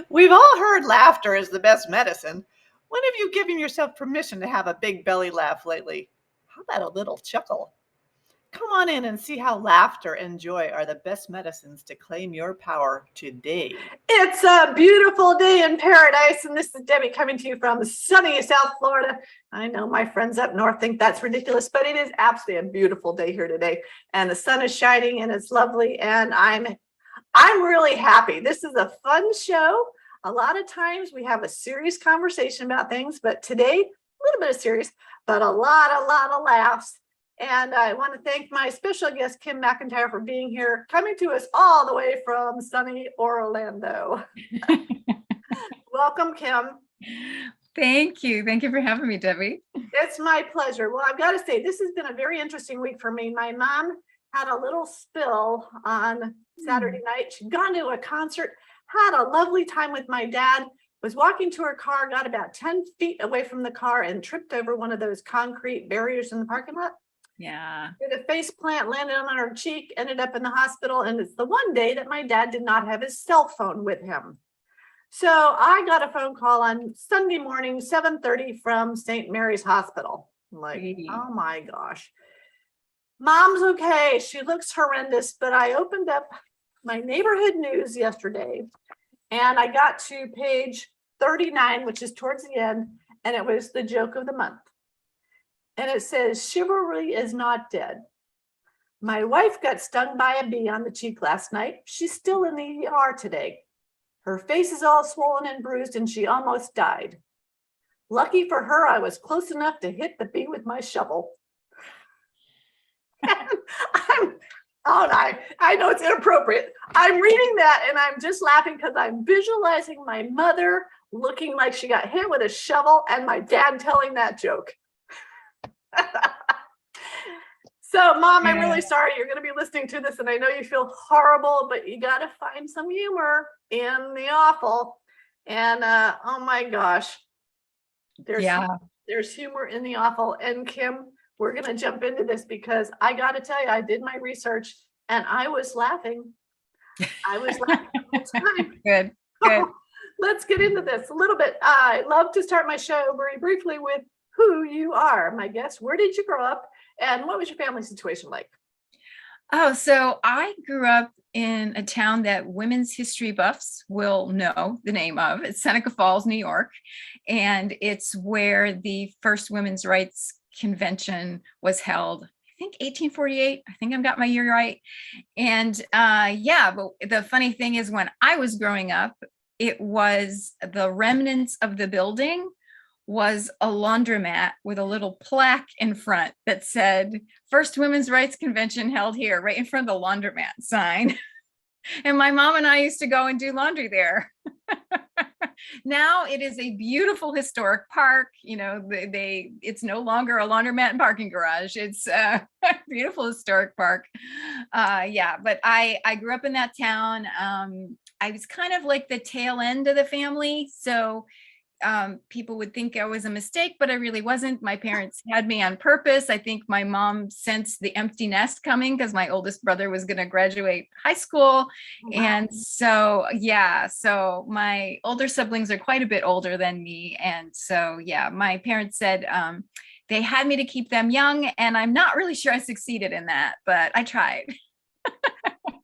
We've all heard laughter is the best medicine. When have you given yourself permission to have a big belly laugh lately? How about a little chuckle? Come on in and see how laughter and joy are the best medicines to claim your power today. It's a beautiful day in paradise, and this is Debbie coming to you from sunny South Florida. I know my friends up north think that's ridiculous, but it is absolutely a beautiful day here today, and the sun is shining and it's lovely, and I'm really happy. This is a fun show. A lot of times we have a serious conversation about things, but today a little bit of serious, but a lot of laughs. And I want to thank my special guest, Kim McIntyre, for being here, coming to us all the way from sunny Orlando. Welcome, Kim. Thank you. Thank you for having me, Debbie. It's my pleasure. Well, I've got to say, this has been a very interesting week for me. My mom had a little spill on Saturday night. She'd gone to a concert, had a lovely time with my dad, was walking to her car, got about 10 feet away from the car and tripped over one of those concrete barriers in the parking lot. Yeah. Did a face plant, landed on her cheek, ended up in the hospital. And it's the one day that my dad did not have his cell phone with him. So I got a phone call on Sunday morning, 7:30 from St. Mary's Hospital. I'm like, oh my gosh. Mom's okay. She looks horrendous. But I opened up my neighborhood news yesterday and I got to page 39, which is towards the end. And it was the joke of the month. And it says, chivalry is not dead. My wife got stung by a bee on the cheek last night. She's still in the ER today. Her face is all swollen and bruised and she almost died. Lucky for her, I was close enough to hit the bee with my shovel. I know it's inappropriate. I'm reading that and I'm just laughing because I'm visualizing my mother looking like she got hit with a shovel and my dad telling that joke. So, Mom, I'm really sorry you're going to be listening to this, and I know you feel horrible, but you got to find some humor in the awful. And oh my gosh, there's humor in the awful. And Kim, we're going to jump into this because I got to tell you, I did my research and I was laughing. I was laughing the whole time. Good. Let's get into this a little bit. I love to start my show very briefly with who you are, my guest. Where did you grow up and what was your family situation like? Oh, so I grew up in a town that women's history buffs will know the name of. It's Seneca Falls, New York. And it's where the first women's rights convention was held. I think 1848. I think I've got my year right. And but the funny thing is when I was growing up, it was the remnants of the building was a laundromat with a little plaque in front that said First Women's Rights Convention held here, right in front of the laundromat sign. And my mom and I used to go and do laundry there. Now it is a beautiful historic park. You know, it's no longer a laundromat and parking garage. It's a beautiful historic park. But I grew up in that town. I was kind of like the tail end of the family. So people would think I was a mistake, but I really wasn't. My parents had me on purpose. I think my mom sensed the empty nest coming because my oldest brother was going to graduate high school. Wow. And so my older siblings are quite a bit older than me. And so, my parents said they had me to keep them young. And I'm not really sure I succeeded in that, but I tried.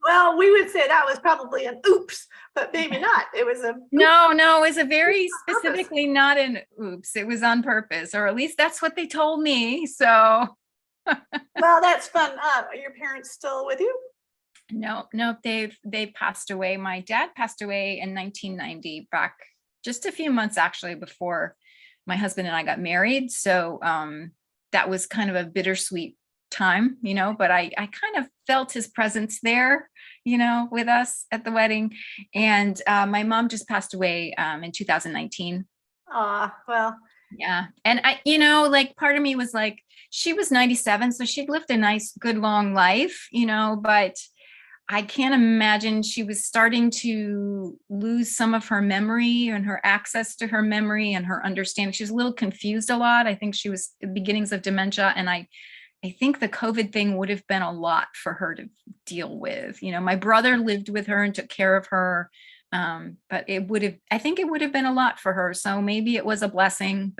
Well, we would say that was probably an oops, but maybe not. It was a no, it was a very specifically not an oops. It was on purpose, or at least that's what they told me. So well, that's fun. Are your parents still with you? No, they've passed away. My dad passed away in 1990, back just a few months actually before my husband and I got married. So that was kind of a bittersweet time, but I kind of felt his presence there, with us at the wedding. And my mom just passed away in 2019. Well. Yeah. And I, part of me was like, she was 97, so she'd lived a nice, good, long life, but I can't imagine she was starting to lose some of her memory and her access to her memory and her understanding. She was a little confused a lot. I think she was the beginnings of dementia. And I I think the COVID thing would have been a lot for her to deal with. You know, my brother lived with her and took care of her. But I think it would have been a lot for her. So maybe it was a blessing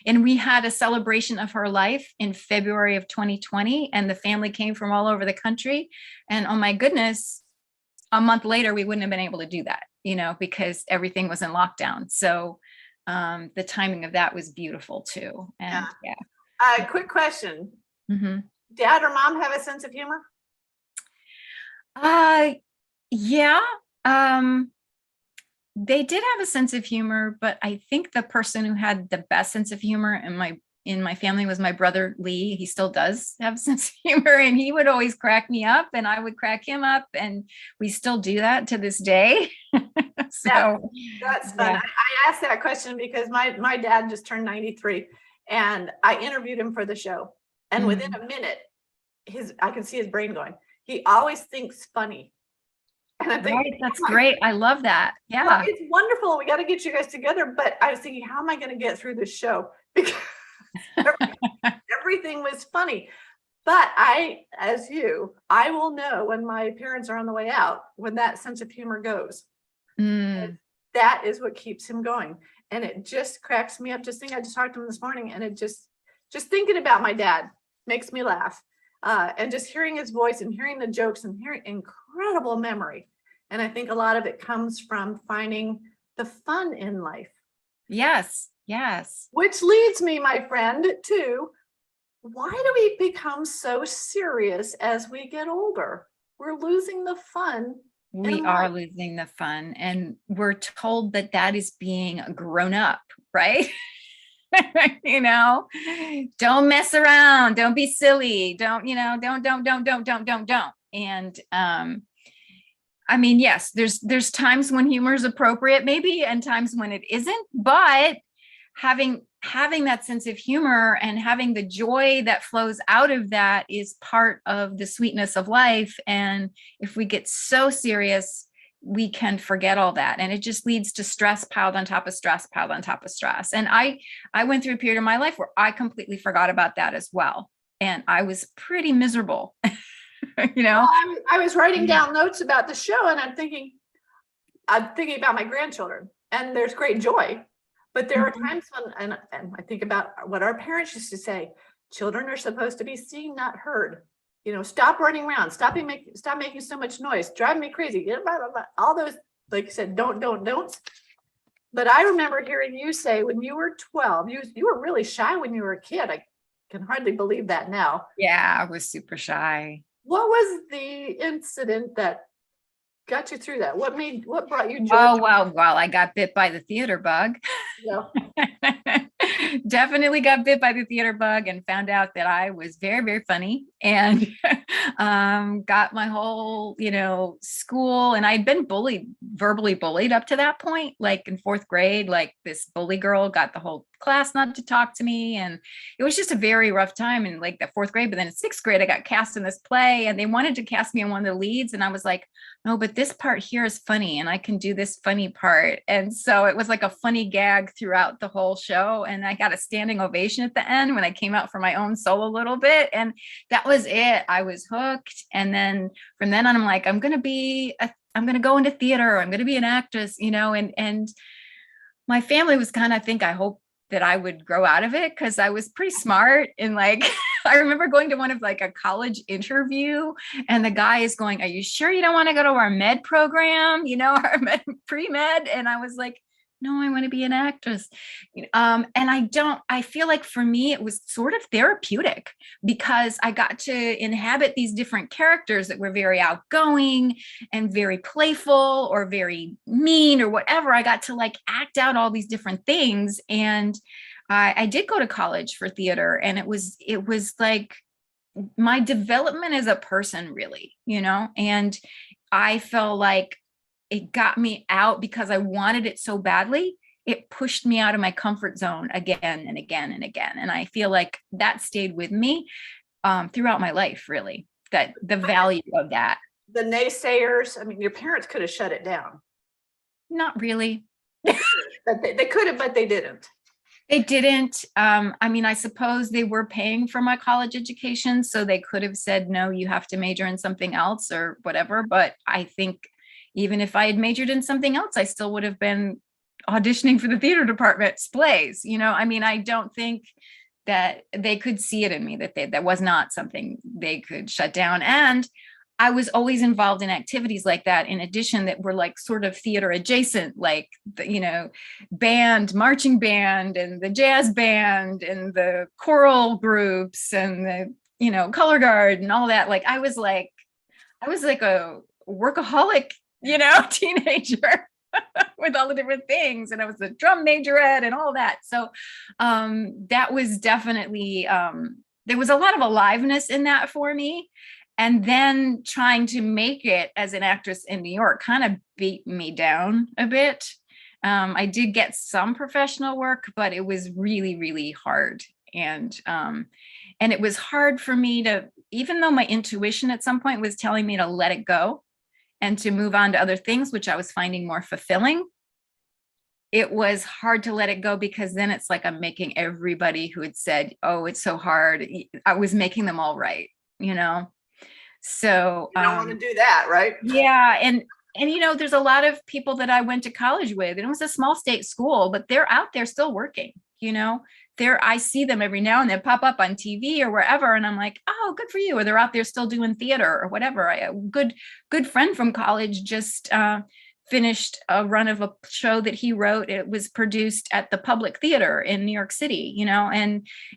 and we had a celebration of her life in February of 2020, and the family came from all over the country. And oh my goodness, a month later, we wouldn't have been able to do that, you know, because everything was in lockdown. So the timing of that was beautiful too. And yeah. Quick question. Mm-hmm. Dad or mom have a sense of humor? Yeah. They did have a sense of humor, but I think the person who had the best sense of humor in my family was my brother Lee. He still does have a sense of humor, and he would always crack me up and I would crack him up, and we still do that to this day. So that's fun. yeah. I asked that question because my dad just turned 93, and I interviewed him for the show. And within a minute, I can see his brain going. He always thinks funny. And I think, right, that's great. I love that. Yeah. Well, it's wonderful. We got to get you guys together. But I was thinking, how am I going to get through this show? Because everything was funny. But as you, I will know when my parents are on the way out, when that sense of humor goes. That is what keeps him going. And it just cracks me up. I just talked to him this morning, and it just thinking about my dad makes me laugh. And just hearing his voice and hearing the jokes and hearing incredible memory. And I think a lot of it comes from finding the fun in life. Yes. Yes. Which leads me, my friend, to why do we become so serious as we get older? We're losing the fun. We are losing the fun, and we're told that is being grown up, right? You know, don't mess around, don't be silly, don't. And I mean, yes, there's times when humor is appropriate, maybe, and times when it isn't, but having that sense of humor and having the joy that flows out of that is part of the sweetness of life. And if we get so serious, we can forget all that, and it just leads to stress piled on top of stress piled on top of stress. And I went through a period of my life where I completely forgot about that as well, and I was pretty miserable. You know, well, I was writing down notes about the show, and I'm thinking about my grandchildren, and there's great joy, but there are times when, and I think about what our parents used to say: children are supposed to be seen, not heard. You know, stop running around, stop making so much noise, drive me crazy. All those, like you said, don'ts. But I remember hearing you say when you were 12, you were really shy when you were a kid. I can hardly believe that now. Yeah, I was super shy. What was the incident that got you through that? What brought you joy? Oh, well, I got bit by the theater bug. Yeah. Definitely got bit by the theater bug and found out that I was very, very funny, and got my whole, school. And I'd been verbally bullied up to that point, like in 4th grade, like this bully girl got the whole class not to talk to me. And it was just a very rough time in like the 4th grade. But then in 6th grade, I got cast in this play, and they wanted to cast me in one of the leads. And I was like, no, but this part here is funny, and I can do this funny part. And so it was like a funny gag throughout the whole show. And I got a standing ovation at the end when I came out for my own solo a little bit. And that was it. I was hooked. And then from then on, I'm like, I'm going to go into theater. I'm going to be an actress, and my family was kind of I hope that I would grow out of it, because I was pretty smart. And like, I remember going to one of like a college interview, and the guy is going, "Are you sure you don't want to go to our med program? Our pre-med?" And I was like, "No, I want to be an actress." And I feel like for me, it was sort of therapeutic, because I got to inhabit these different characters that were very outgoing and very playful or very mean or whatever. I got to like act out all these different things. And I did go to college for theater, and it was like my development as a person, really, and I felt like it got me out because I wanted it so badly. It pushed me out of my comfort zone again and again and again. And I feel like that stayed with me throughout my life, really, that the value of that. The naysayers, I mean, your parents could have shut it down. Not really. They could have, but they didn't. They didn't. I mean, I suppose they were paying for my college education, so they could have said, no, you have to major in something else or whatever. But I think even if I had majored in something else, I still would have been auditioning for the theater department's plays. I mean, I don't think that they could see it in me, that was not something they could shut down. And I was always involved in activities like that, in addition, that were like sort of theater adjacent, like, band, marching band, and the jazz band, and the choral groups, and the, color guard, and all that. Like, I was like a workaholic, teenager with all the different things. And I was a drum majorette and all that. So that was definitely, there was a lot of aliveness in that for me. And then trying to make it as an actress in New York kind of beat me down a bit. I did get some professional work, but it was really, really hard. And it was hard for me to, even though my intuition at some point was telling me to let it go and to move on to other things, which I was finding more fulfilling, it was hard to let it go, because then it's like I'm making everybody who had said, oh, it's so hard, I was making them all right, So You don't want to do that, right? yeah. And there's a lot of people that I went to college with, and it was a small state school, but they're out there still working, I see them every now and then pop up on TV or wherever. And I'm like, oh, good for you. Or they're out there still doing theater or whatever. A good friend from college just finished a run of a show that he wrote. It was produced at the Public Theater in New York City,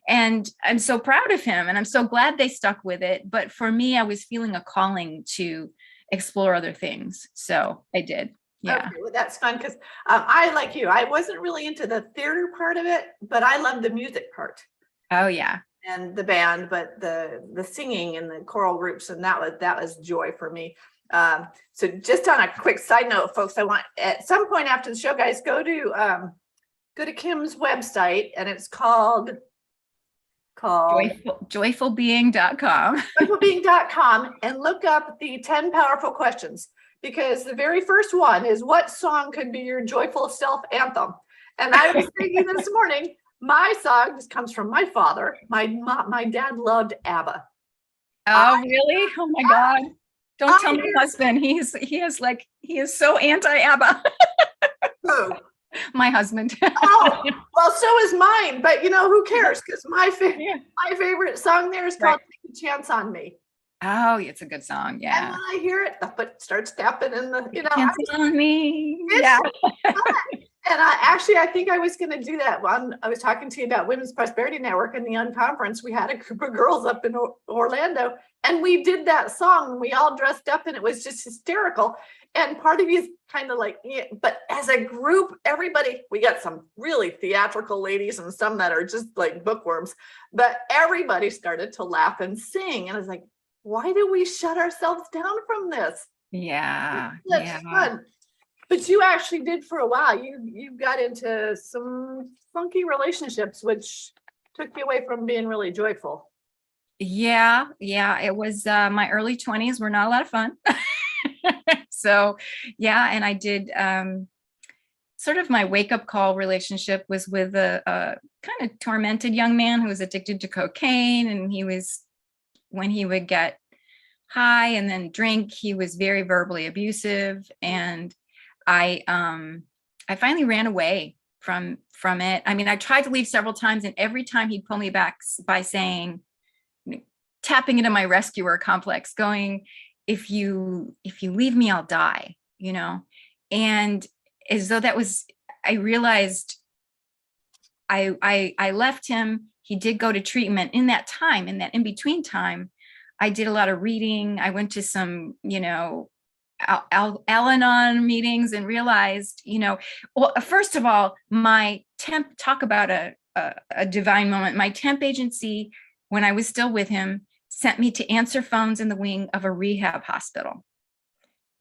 and I'm so proud of him, and I'm so glad they stuck with it. But for me, I was feeling a calling to explore other things. So I did. Yeah. Okay, well, that's fun, because I, like you, I wasn't really into the theater part of it, but I love the music part. Oh yeah. And the band, but the singing and the choral groups, and that was joy for me. So just on a quick side note, folks, I want at some point after the show, guys, go to Kim's website, and it's called joyfulbeing.com. joyfulbeing.com, and look up the 10 powerful questions, because the very first one is, what song could be your joyful self anthem? And I was thinking this morning, my song just comes from my father. My dad loved ABBA. Oh, really? Oh my God. Don't tell my husband. He is so anti-ABBA. Who? My husband. Oh, well, so is mine. But who cares? Because my favorite song there is called "Take a Chance on Me." Oh, it's a good song. Yeah. And when I hear it, the foot starts tapping in the, Chance on me. Yeah. And I think I was going to do that when I was talking to you about Women's Prosperity Network and the Unconference. We had a group of girls up in Orlando, and we did that song. We all dressed up, and it was just hysterical. And part of you is kind of like, yeah, but as a group, everybody, we got some really theatrical ladies and some that are just like bookworms, but everybody started to laugh and sing. And I was like, why do we shut ourselves down from this? Yeah. That's fun. But you actually did for a while. You got into some funky relationships, which took you away from being really joyful. Yeah. It was my early 20s were not a lot of fun. So yeah, and I did sort of my wake-up call relationship was with a kind of tormented young man who was addicted to cocaine, and when he would get high and then drink, he was very verbally abusive, and I finally ran away from it. I mean, I tried to leave several times, and every time he'd pull me back by saying, tapping into my rescuer complex, going, if you leave me, I'll die, and as though that was, I realized I left him. He did go to treatment. In that time, in that in-between time, I did a lot of reading. I went to some, Al-Anon meetings, and realized, well, first of all, my temp, talk about a divine moment. My temp agency, when I was still with him, sent me to answer phones in the wing of a rehab hospital.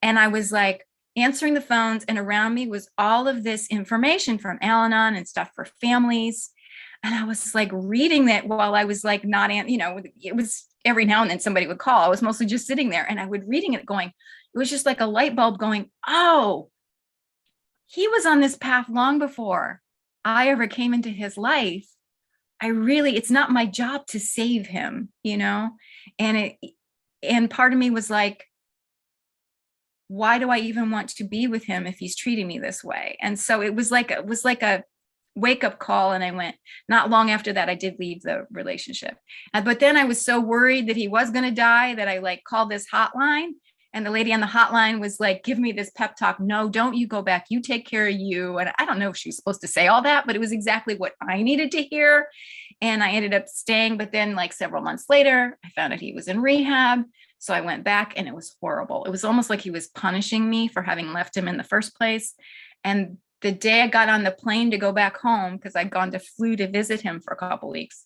And I was like answering the phones, and around me was all of this information from Al-Anon and stuff for families. And I was like reading that while I was like not, it was every now and then somebody would call. I was mostly just sitting there, and I would reading it going, it was just like a light bulb going, oh, he was on this path long before I ever came into his life, it's not my job to save him, and part of me was like, why do I even want to be with him if he's treating me this way? And so it was like a wake up call. And I went, not long after that, I did leave the relationship. But then I was so worried that he was going to die that I like called this hotline. And the lady on the hotline was like, give me this pep talk. No, don't you go back. You take care of you. And I don't know if she was supposed to say all that, but it was exactly what I needed to hear. And I ended up staying. But then like several months later, I found out he was in rehab. So I went back and it was horrible. It was almost like he was punishing me for having left him in the first place. And the day I got on the plane to go back home, because flew to visit him for a couple of weeks,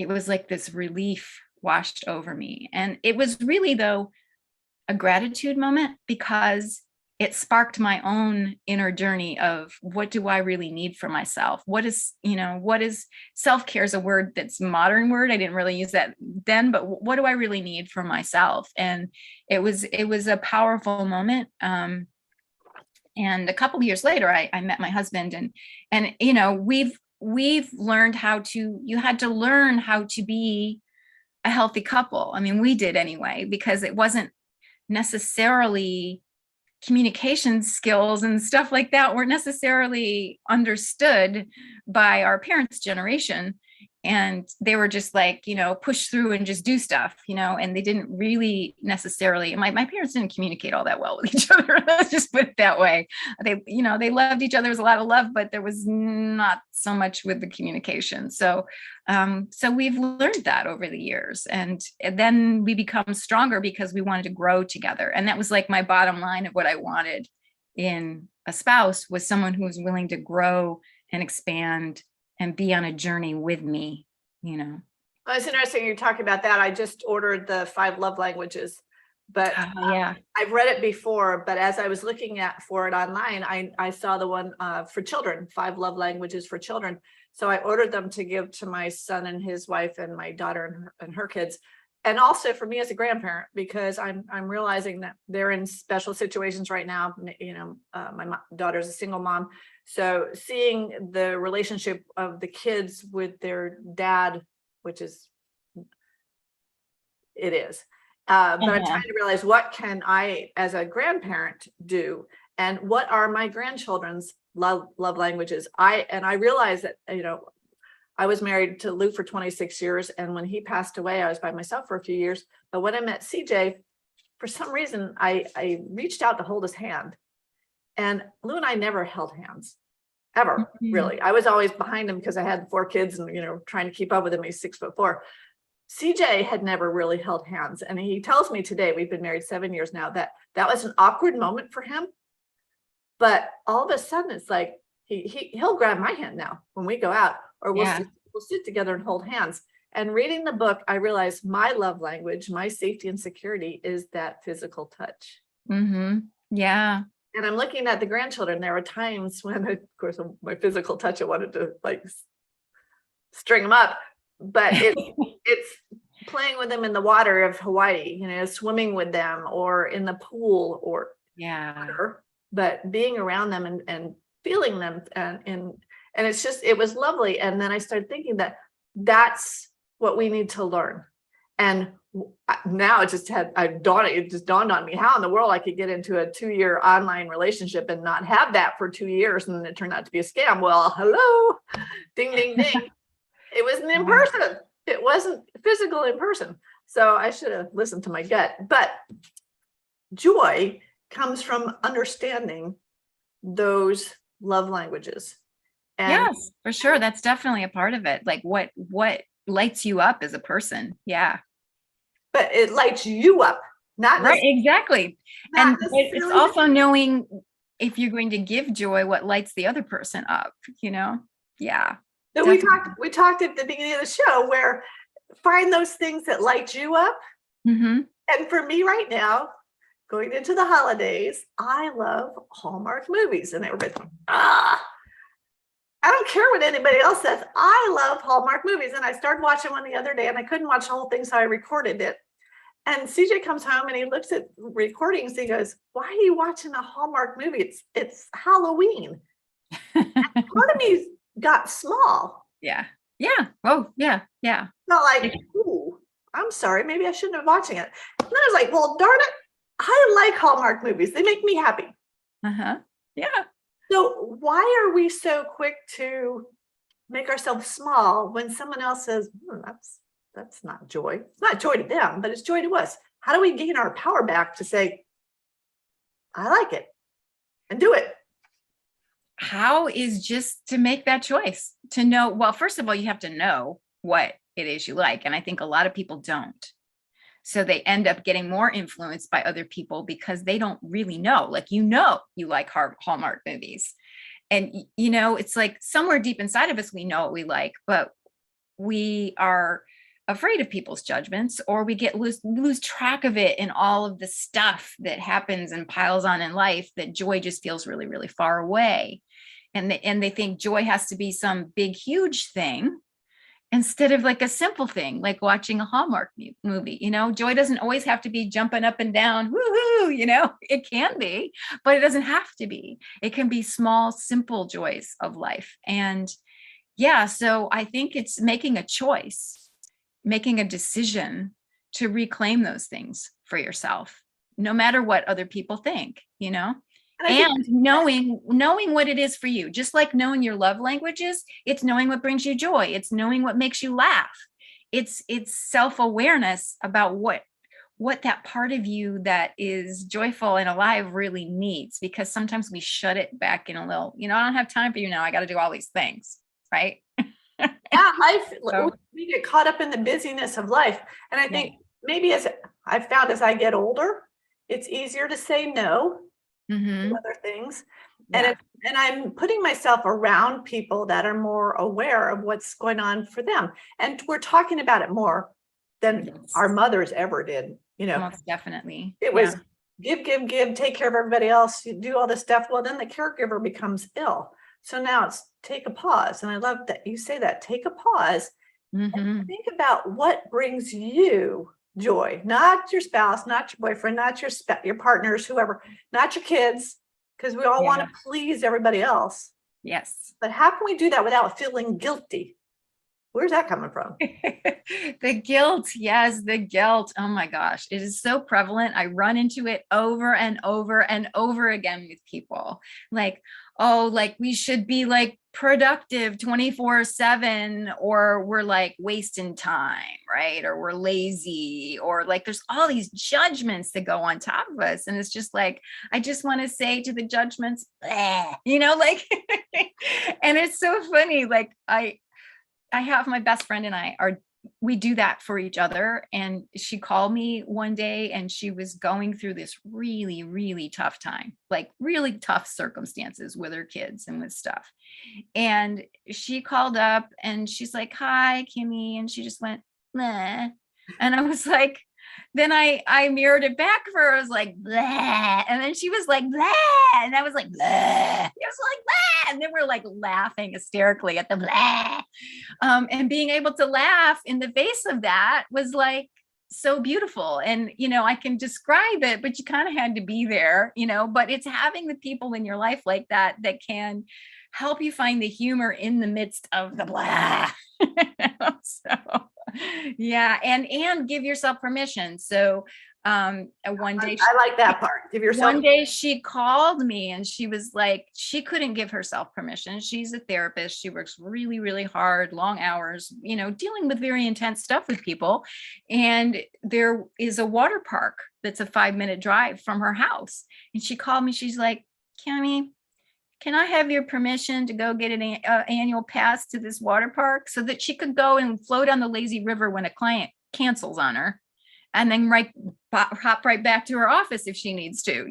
it was like this relief washed over me. And it was really, though, a gratitude moment, because it sparked my own inner journey of what do I really need for myself? What is self-care is a word that's a modern word. I didn't really use that then, but what do I really need for myself? And it was a powerful moment. And a couple of years later, I met my husband, and we've learned you had to learn how to be a healthy couple. I mean, we did anyway, because it wasn't necessarily communication skills and stuff like that weren't necessarily understood by our parents' generation. And they were just like, push through and just do stuff, and they didn't really necessarily, my parents didn't communicate all that well with each other. Let's just put it that way. They loved each other. There was a lot of love, but there was not so much with the communication. So we've learned that over the years, and then we become stronger because we wanted to grow together. And that was like my bottom line of what I wanted in a spouse, was someone who was willing to grow and expand and be on a journey with me, Well, it's interesting you're talking about that. I just ordered the 5 love languages, but yeah. I've read it before, but as I was looking for it online, I saw the one for children, 5 love languages for children. So I ordered them to give to my son and his wife and my daughter and her kids. And also for me as a grandparent, because I'm realizing that they're in special situations right now. My daughter's a single mom. So seeing the relationship of the kids with their dad, which is, it is. But I'm trying to realize, what can I as a grandparent do? And what are my grandchildren's love languages? I realized that, I was married to Lou for 26 years. And when he passed away, I was by myself for a few years. But when I met CJ, for some reason, I reached out to hold his hand. And Lou and I never held hands, ever, really. I was always behind him because I had 4 kids and, trying to keep up with him. He's 6'4". CJ had never really held hands. And he tells me today, we've been married 7 years now, that was an awkward moment for him. But all of a sudden, it's like, he'll grab my hand now when we go out, or we'll sit together and hold hands. And reading the book, I realized my love language, my safety and security, is that physical touch. Yeah. And I'm looking at the grandchildren. There are times when, of course, my physical touch, I wanted to like string them up, but it's playing with them in the water of Hawaii, swimming with them, or in the pool, or water, but being around them and feeling them, and it was lovely. And then I started thinking that that's what we need to learn. And now it just dawned on me how in the world I could get into a 2-year online relationship and not have that for 2 years. And then it turned out to be a scam. Well, hello, ding, ding, ding. It wasn't in person. It wasn't physical in person. So I should have listened to my gut. But joy comes from understanding those love languages. And yes, for sure. That's definitely a part of it. Like what lights you up as a person. Yeah. But it lights you up, not right. Exactly. And it's also knowing if you're going to give joy, what lights the other person up, Yeah. So we talked at the beginning of the show, where find those things that light you up. And for me right now, going into the holidays, I love Hallmark movies. And everybody's like, I don't care what anybody else says. I love Hallmark movies. And I started watching one the other day, and I couldn't watch the whole thing, so I recorded it. And CJ comes home and he looks at recordings. He goes, "Why are you watching a Hallmark movie? It's Halloween." And part of me got small. Yeah. Yeah. Oh, yeah. Yeah. Not like, ooh, I'm sorry, maybe I shouldn't have watching it. And then I was like, well, darn it, I like Hallmark movies. They make me happy. Uh-huh. Yeah. So why are we so quick to make ourselves small when someone else says, that's not joy. It's not joy to them, but it's joy to us. How do we gain our power back to say, I like it and do it? How is just to make that choice, to know, well, first of all, you have to know what it is you like. And I think a lot of people don't. So they end up getting more influenced by other people because they don't really know. Like, you like Hallmark movies. And, it's like somewhere deep inside of us, we know what we like, but we are afraid of people's judgments, or we lose track of it in all of the stuff that happens and piles on in life, that joy just feels really, really far away. And they think joy has to be some big, huge thing instead of like a simple thing, like watching a Hallmark movie. Joy doesn't always have to be jumping up and down, woohoo, it can be, but it doesn't have to be. It can be small, simple joys of life. And yeah, so I think it's making a choice, making a decision to reclaim those things for yourself, no matter what other people think, and knowing what it is for you. Just like knowing your love languages, it's knowing what brings you joy. It's knowing what makes you laugh. It's self-awareness about what that part of you that is joyful and alive really needs, because sometimes we shut it back in a little, I don't have time for you now. I got to do all these things. Right. Yeah, we get caught up in the busyness of life. And I think maybe as I've found as I get older, it's easier to say no to other things. Yeah. And I'm putting myself around people that are more aware of what's going on for them. And we're talking about it more than our mothers ever did. Most definitely. It was give, take care of everybody else, you do all this stuff. Well, then the caregiver becomes ill. So now it's take a pause. And I love that you say that, take a pause and think about what brings you joy, not your spouse, not your boyfriend, not your partners, whoever, not your kids, because we all want to please everybody else. Yes. But how can we do that without feeling guilty? Where's that coming from? The guilt. Yes, the guilt. Oh my gosh. It is so prevalent. I run into it over and over and over again with people. Like, oh, like we should be like productive 24/7, or we're like wasting time, right? Or we're lazy, or like there's all these judgments that go on top of us. And it's just like, I just want to say to the judgments, bleh, like, and it's so funny. Like I have my best friend and we do that for each other. And she called me one day and she was going through this really, really tough time, like really tough circumstances with her kids and with stuff. And she called up and she's like, hi, Kimmy. And she just went, meh. And I was like, then I mirrored it back for her. I was like, blah. And then she was like, blah. And I was like, blah. It was like, blah. And then we're like laughing hysterically at the blah. And being able to laugh in the face of that was like so beautiful. And, I can describe it, but you kind of had to be there, but it's having the people in your life like that can help you find the humor in the midst of the blah. So yeah. And give yourself permission. So one day I like that part. Give yourself. One day she called me and she was like, she couldn't give herself permission. She's a therapist. She works really, really hard, long hours, dealing with very intense stuff with people. And there is a water park that's a 5-minute drive from her house. And she called me. She's like, Kimmy, can I have your permission to go get an annual pass to this water park, so that she could go and float on the lazy river when a client cancels on her, and then hop right back to her office if she needs to,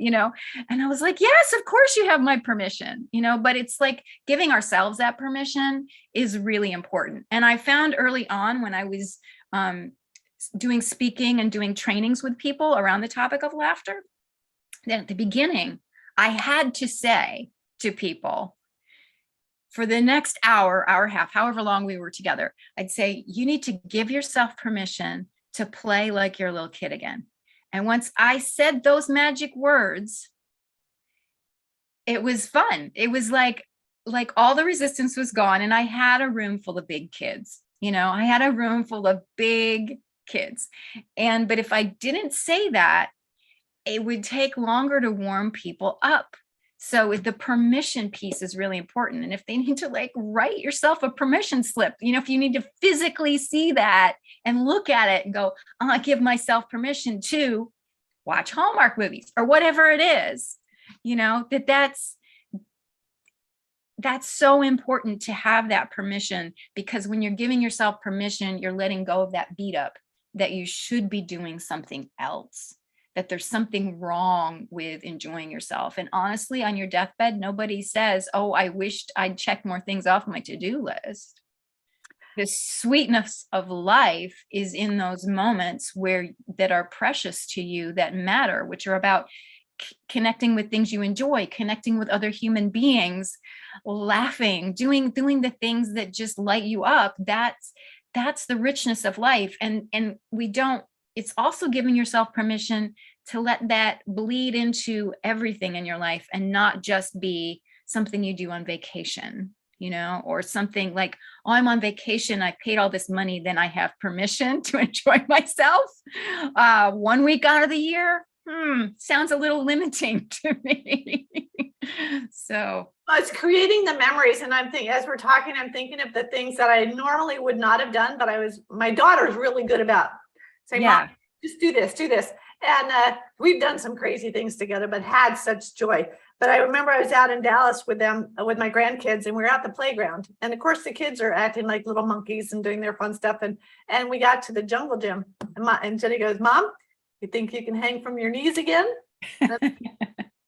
And I was like, yes, of course you have my permission, but it's like giving ourselves that permission is really important. And I found early on when I was doing speaking and doing trainings with people around the topic of laughter, that at the beginning, I had to say to people, for the next hour and a half, however long we were together, I'd say, you need to give yourself permission to play like you're a little kid again. And once I said those magic words, it was fun. It was like like all the resistance was gone, and I had a room full of big kids. I had a room full of big kids. But if I didn't say that, it would take longer to warm people up. So the permission piece is really important. And if they need to like write yourself a permission slip, if you need to physically see that and look at it and go, I give myself permission to watch Hallmark movies or whatever it is, that's so important to have that permission, because when you're giving yourself permission, you're letting go of that beat up that you should be doing something else, that there's something wrong with enjoying yourself. And honestly, on your deathbed, nobody says, oh, I wished I'd checked more things off my to-do list. The sweetness of life is in those moments that are precious to you, that matter, which are about connecting with things you enjoy, connecting with other human beings, laughing, doing the things that just light you up. That's the richness of life. And it's also giving yourself permission to let that bleed into everything in your life and not just be something you do on vacation, or something like, oh, I'm on vacation, I paid all this money, then I have permission to enjoy myself 1 week out of the year. Sounds a little limiting to me. So it's creating the memories. And I'm thinking, as we're talking, I'm thinking of the things that I normally would not have done, but my daughter's really good about saying, Mom, just do this. And we've done some crazy things together, but had such joy. But I remember I was out in Dallas with my grandkids, and we were at the playground. And of course, the kids are acting like little monkeys and doing their fun stuff. And we got to the jungle gym, and Jenny goes, Mom, you think you can hang from your knees again?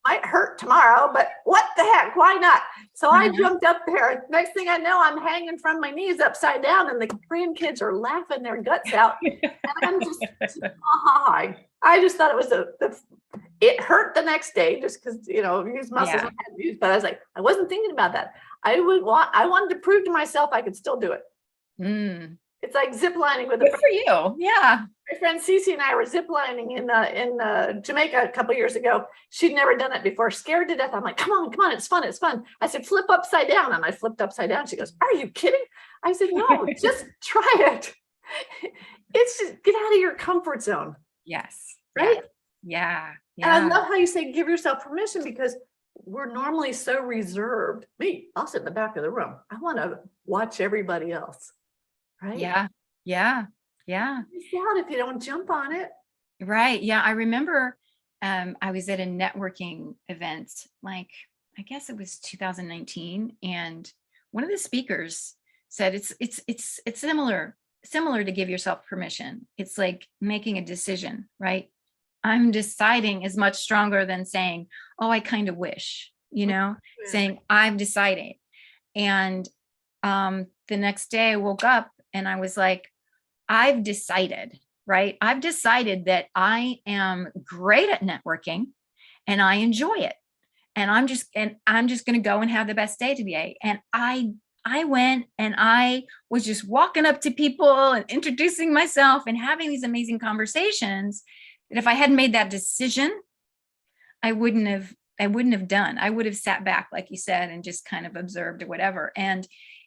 Might hurt tomorrow, but what the heck? Why not? So I jumped up there. Next thing I know, I'm hanging from my knees upside down, and the grandkids are laughing their guts out. And I'm just, I just thought it was it hurt the next day just because, use muscles I hadn't used, but I was like, I wasn't thinking about that. I wanted to prove to myself I could still do it. It's like zip lining with Good for you. Yeah. My friend Cece and I were ziplining in Jamaica a couple years ago. She'd never done it before, scared to death. I'm like, come on, it's fun. I said, flip upside down. And I flipped upside down. She goes, are you kidding? I said, no, just try it. It's just get out of your comfort zone. Yes. Right? Yeah. And I love how you say give yourself permission, because we're normally so reserved. I'll sit in the back of the room. I want to watch everybody else. Right? Yeah. Miss out if you don't jump on it. Right. Yeah. I remember I was at a networking event, like, I guess it was 2019. And one of the speakers said, it's similar to give yourself permission. It's like making a decision, right? I'm deciding is much stronger than saying, oh, I kind of wish, saying I've decided. And the next day I woke up and I was like, I've decided, right? I've decided that I am great at networking and I enjoy it. And I'm just going to go and have the best day today. And I went and I was just walking up to people and introducing myself and having these amazing conversations that if I hadn't made that decision, I wouldn't have done. I would have sat back, like you said, and just kind of observed or whatever. And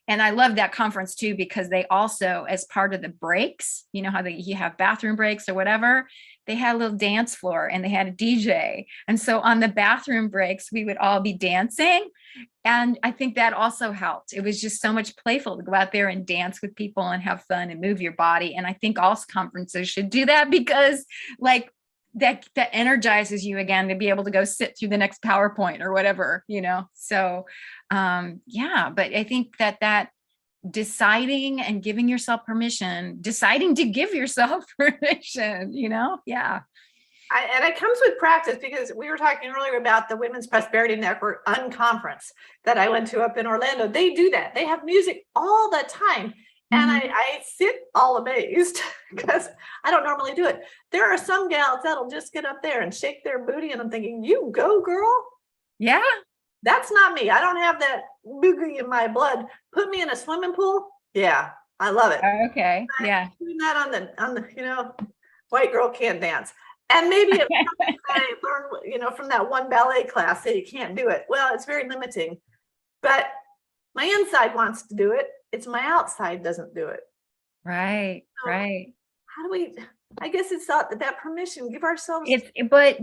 I love that conference too, because they also, as part of the breaks, how you have bathroom breaks or whatever, they had a little dance floor and they had a DJ. And so on the bathroom breaks, we would all be dancing. And I think that also helped. It was just so much playful to go out there and dance with people and have fun and move your body. And I think all conferences should do that, because like that energizes you again to be able to go sit through the next PowerPoint or whatever, So but I think that deciding and giving yourself permission, deciding to give yourself permission, yeah. And it comes with practice, because we were talking earlier about the Women's Prosperity Network Unconference that I went to up in Orlando. They do that. They have music all the time. And I sit all amazed because I don't normally do it. There are some gals that'll just get up there and shake their booty. And I'm thinking, you go, girl. Yeah. That's not me. I don't have that boogie in my blood. Put me in a swimming pool. Yeah, I love it. Okay. Yeah. Doing that on the white girl can't dance. And maybe I learned, from that one ballet class that you can't do it. Well, it's very limiting. But My inside wants to do it. It's my outside doesn't do it. Right, So right. how do we, I guess it's that permission, give ourselves, It's but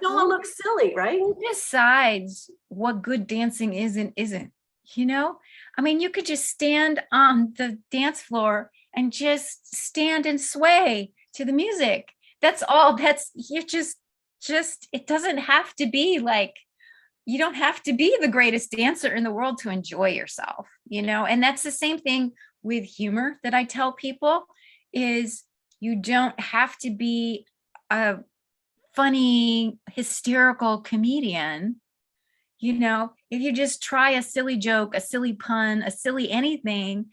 don't want to look silly, right? who decides what good dancing is and isn't? You know, I mean, you could just stand on the dance floor and just stand and sway to the music. That's all. That's you just it doesn't have to be like, you don't have to be the greatest dancer in the world to enjoy yourself, you know? And that's the same thing with humor that I tell people is you don't have to be a funny, hysterical comedian. You know, if you just try a silly joke, a silly pun, a silly anything,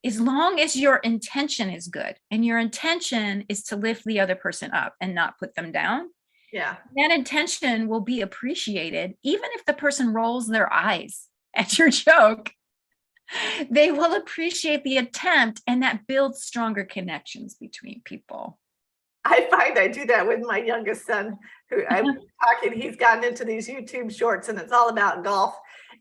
as long as your intention is good and your intention is to lift the other person up and not put them down, Yeah. that intention will be appreciated. Even if the person rolls their eyes at your joke, they will appreciate the attempt, and that builds stronger connections between people. I find I do that with my youngest son, who I'm talking, he's gotten into these YouTube shorts and it's all about golf.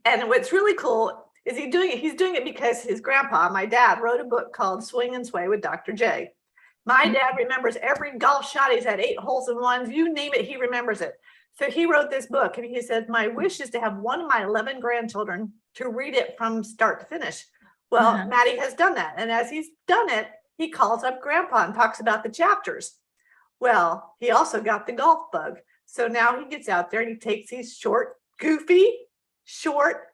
And what's really cool is he's doing it because his grandpa, my dad, wrote a book called Swing and Sway with Dr. J. My dad remembers every golf shot. He's had 8 holes in ones, you name it, he remembers it. So he wrote this book and he said, my wish is to have one of my 11 grandchildren to read it from start to finish. Well, Maddie has done that. And as he's done it, he calls up grandpa and talks about the chapters. Well, he also got the golf bug. So now he gets out there and he takes these short, goofy, short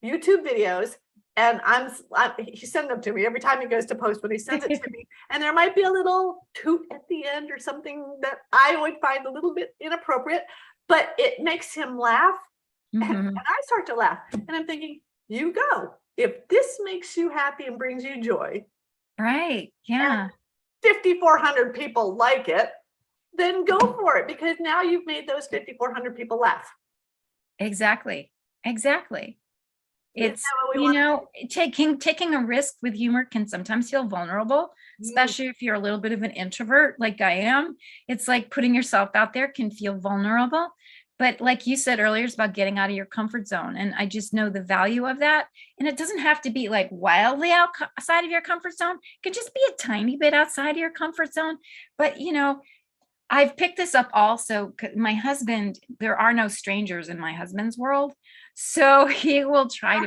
YouTube videos. And he sends them to me every time he goes to post when he sends it to me. And there might be a little toot at the end or something that I would find a little bit inappropriate, but it makes him laugh. And I start to laugh. And I'm thinking, you go. If this makes you happy and brings you joy. Right. Yeah. 5,400 people like it, then go for it, because now you've made those 5,400 people laugh. Exactly. Exactly. It's, you know, taking a risk with humor can sometimes feel vulnerable, especially if you're a little bit of an introvert like I am. It's like putting yourself out there can feel vulnerable. But like you said earlier, it's about getting out of your comfort zone. And I just know the value of that. And it doesn't have to be like wildly outside of your comfort zone. It could just be a tiny bit outside of your comfort zone. But, you know, I've picked this up also. My husband, there are no strangers in my husband's world. So he will try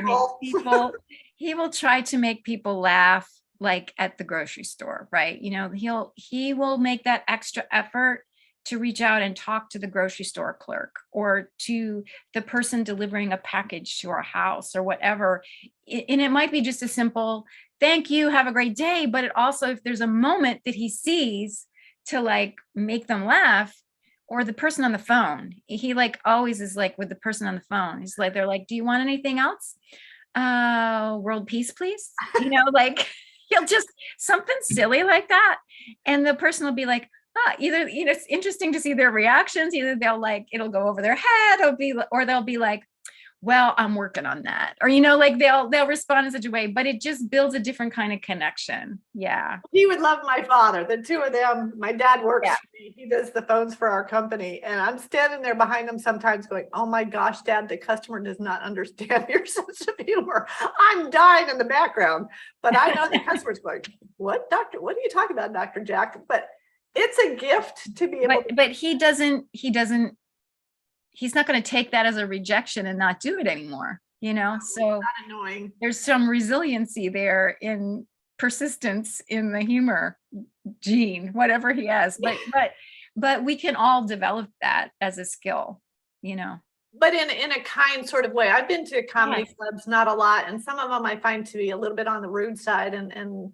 to make people laugh, like at the grocery store, right? You know, he will make that extra effort to reach out and talk to the grocery store clerk or to the person delivering a package to our house or whatever. And it might be just a simple, thank you, have a great day. But it also, if there's a moment that he sees to like make them laugh, or the person on the phone, he like always is like with the person on the phone, he's like, they're like, do you want anything else? World peace, please. You know, like he'll just something silly like that. And the person will be like, either, you know, it's interesting to see their reactions. Either they'll like, it'll go over their head or they'll be like, well, I'm working on that. Or, you know, like they'll respond in such a way, but it just builds a different kind of connection. Yeah. He would love my father. The two of them, my dad works for me. He does the phones for our company. And I'm standing there behind him sometimes going, oh my gosh, Dad, the customer does not understand your sense of humor. I'm dying in the background, but I know the customer's going, what are you talking about, Dr. Jack? But it's a gift to be able to. But he's not going to take that as a rejection and not do it anymore, you know? So not annoying. There's some resiliency there in persistence in the humor gene, whatever he has, but we can all develop that as a skill, you know? But in a kind sort of way. I've been to comedy clubs, not a lot. And some of them I find to be a little bit on the rude side and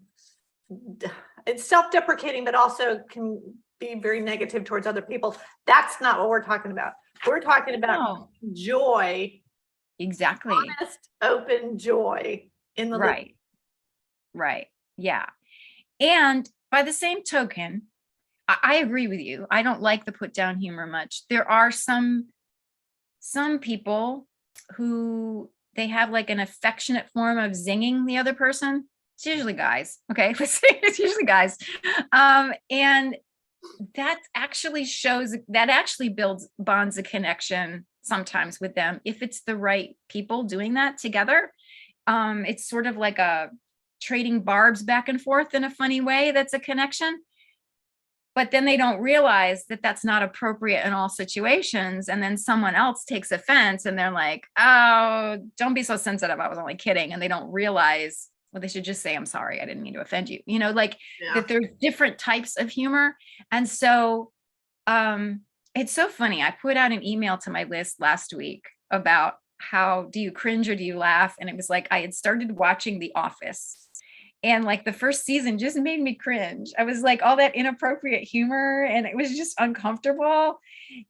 it's self-deprecating, but also can be very negative towards other people. That's not what we're talking about. We're talking about joy. Exactly. Honest, open joy in the Right. Yeah. And by the same token, I agree with you. I don't like the put down humor much. There are some people who they have like an affectionate form of zinging the other person. It's usually guys. Okay. It's usually guys. And that actually bonds a connection sometimes with them if it's the right people doing that together. It's sort of like a trading barbs back and forth in a funny way. That's a connection. But then they don't realize that that's not appropriate in all situations. And then someone else takes offense and they're like, oh, don't be so sensitive. I was only kidding. And they don't realize, well, they should just say, I'm sorry. I didn't mean to offend you. You know, like that there's different types of humor. And so it's so funny. I put out an email to my list last week about how do you cringe or do you laugh? And it was like, I had started watching The Office. And like the first season just made me cringe. I was like all that inappropriate humor and it was just uncomfortable.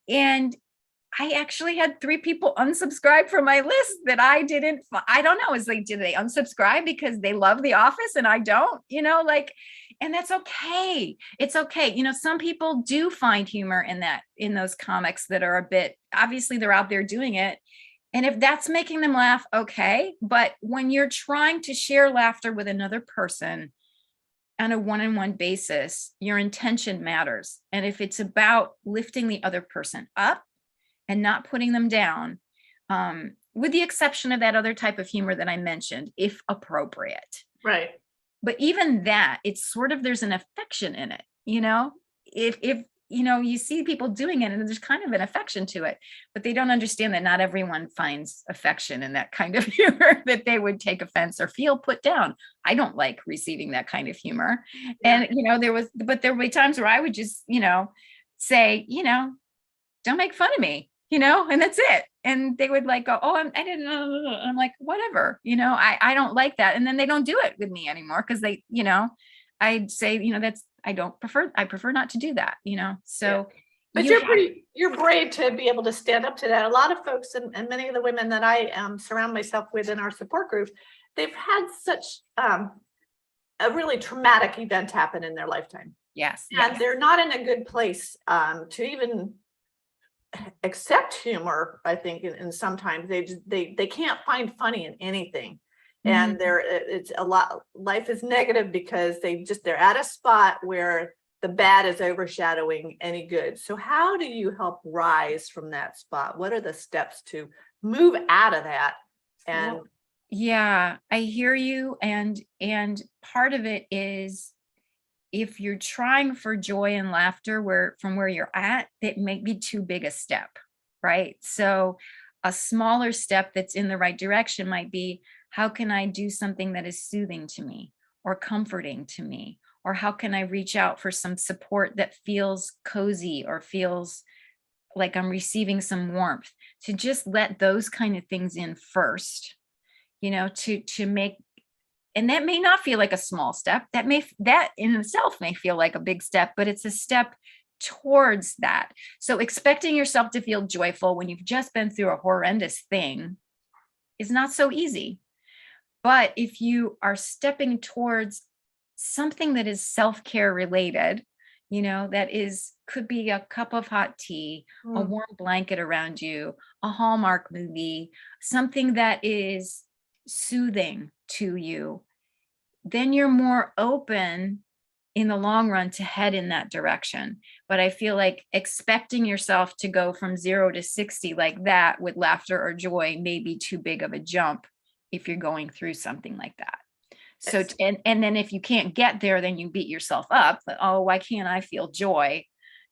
And I actually had 3 people unsubscribe from my list that I don't know. It's like, did they unsubscribe because they love The Office and I don't, you know, like, and that's okay. It's okay. You know, some people do find humor in those comics that are a bit, obviously they're out there doing it. And if that's making them laugh, okay. But when you're trying to share laughter with another person on a one-on-one basis, your intention matters. And if it's about lifting the other person up and not putting them down, with the exception of that other type of humor that I mentioned, if appropriate. Right. But even that, it's sort of, there's an affection in it, you know, if you know, you see people doing it and there's kind of an affection to it, but they don't understand that not everyone finds affection in that kind of humor, that they would take offense or feel put down. I don't like receiving that kind of humor. Yeah. And, you know, there would be times where I would just, you know, say, you know, don't make fun of me, you know, and that's it. And they would like go, oh, I didn't know. I'm like, whatever, you know, I don't like that. And then they don't do it with me anymore because they, you know, I'd say, you know, I prefer not to do that, you know, so. Yeah. But you're brave to be able to stand up to that. A lot of folks and many of the women that I surround myself with in our support group, they've had such a really traumatic event happen in their lifetime. Yes. And they're not in a good place to even accept humor. I think, and sometimes they can't find funny in anything. And it's a lot, life is negative because they're at a spot where the bad is overshadowing any good. So how do you help rise from that spot? What are the steps to move out of that? And yeah, I hear you. And part of it is if you're trying for joy and laughter from where you're at, that may be too big a step, right? So a smaller step that's in the right direction might be, how can I do something that is soothing to me or comforting to me? Or how can I reach out for some support that feels cozy or feels like I'm receiving some warmth? To just let those kind of things in first, you know, to make, and that may not feel like a small step. That in itself may feel like a big step, but it's a step towards that. So expecting yourself to feel joyful when you've just been through a horrendous thing is not so easy. But if you are stepping towards something that is self-care related, you know, could be a cup of hot tea, a warm blanket around you, a Hallmark movie, something that is soothing to you, then you're more open in the long run to head in that direction. But I feel like expecting yourself to go from 0 to 60 like that with laughter or joy may be too big of a jump if you're going through something like that. So, and then if you can't get there, then you beat yourself up. Oh, why can't I feel joy?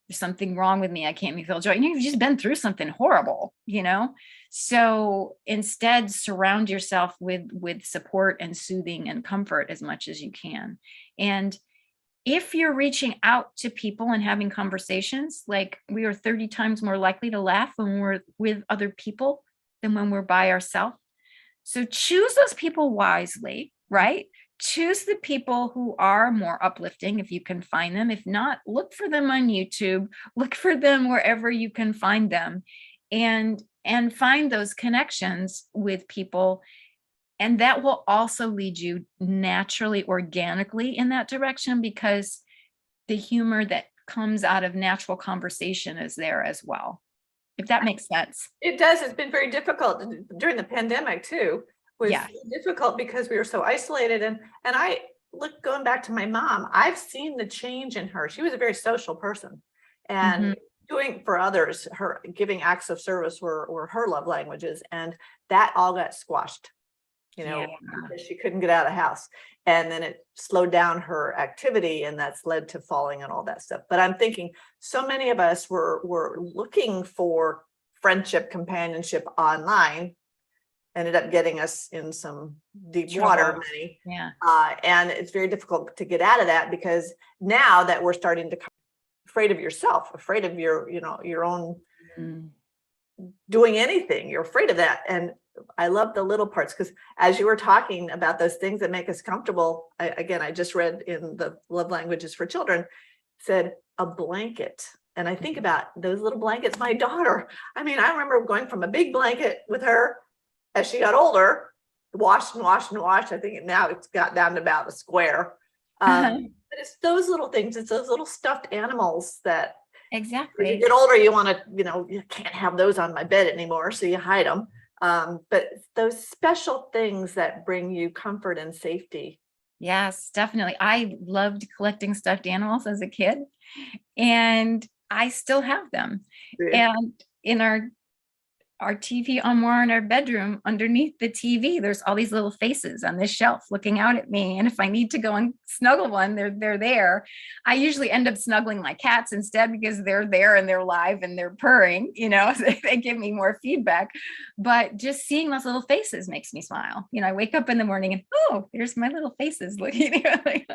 There's something wrong with me. I can't feel joy. And you've just been through something horrible, you know? So instead, surround yourself with support and soothing and comfort as much as you can. And if you're reaching out to people and having conversations, like we are 30 times more likely to laugh when we're with other people than when we're by ourselves. So choose those people wisely, right? Choose the people who are more uplifting if you can find them. If not, look for them on YouTube, look for them wherever you can find them, and find those connections with people. And that will also lead you naturally, organically in that direction, because the humor that comes out of natural conversation is there as well. If that makes sense. It does. It's been very difficult during the pandemic too. It was difficult because we were so isolated. And I going back to my mom, I've seen the change in her. She was a very social person, and doing for others, her giving acts of service were her love languages, and that all got squashed. you Yeah. know, because she couldn't get out of the house. And then it slowed down her activity, and that's led to falling and all that stuff. But I'm thinking so many of us were looking for friendship, companionship online, ended up getting us in some deep water, Trouble. many. Yeah. And it's very difficult to get out of that, because now that we're starting to afraid of yourself, afraid of your, you know, your own Mm. doing anything, you're afraid of that. And I love the little parts, because as you were talking about those things that make us comfortable, I just read in the Love Languages for Children, said a blanket. And I think about those little blankets. My daughter, I mean, I remember going from a big blanket with her as she got older, washed and washed and washed. I think now it's got down to about a square. But it's those little things. It's those little stuffed animals that as you Exactly. get older, you want to, you know, you can't have those on my bed anymore, so you hide them. But those special things that bring you comfort and safety. Yes, definitely. I loved collecting stuffed animals as a kid, and I still have them. And in our TV armoire in our bedroom, underneath the TV, there's all these little faces on this shelf looking out at me. And if I need to go and snuggle one, they're there. I usually end up snuggling my cats instead, because they're there and they're live and they're purring, you know, so they give me more feedback. But just seeing those little faces makes me smile. You know, I wake up in the morning and, oh, there's my little faces looking at me.